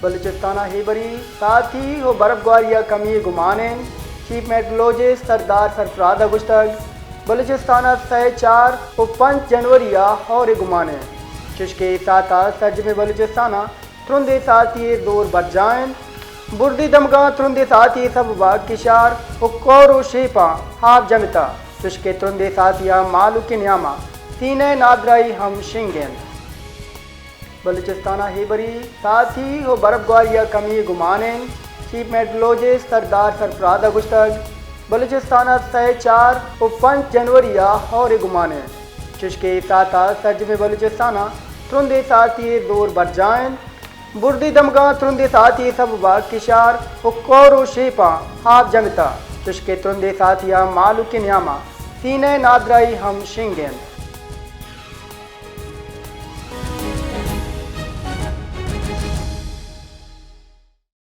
बलूचिस्ताना हेबरी साथी हो बर्फ ग्वारिया कमी गुमानन चीफ मेट्रोलॉजिस्ट सरदार सरफराज गुश्तग बलूचिस्ताना सह 4 व 5 जनवरिया और गुमाने चुशके साता सज में बलूचिस्ताना तुरंदे साथी दौर बरजायन बुर्दी दमगा तुरंदे साथी सब बाग किशार व कौरो शेपा हाफ जंगता चुशके तुरंदे साथिया मालू के न्यामा तीने नादराई हम शिंगेन बलूचिस्ताना हेबरी साथी हो बर्फ ग्वारिया कमी गुमानन चीफ मेट्रोलॉजिस्ट सरदार सरफराज गुश्तग बलूचिस्ताना सह 4 व 5 जनवरिया और गुमाने चुशके साता सज में बलूचिस्ताना तुरंदे साथी दौर बरजायन बुर्दी दमगा तुरंदे साथी सब बाग किशार व कौरो शेपा हाफ जंगता चुशके तुरंदे साथिया मालू के न्यामा तीने नादराई हम शिंगेन।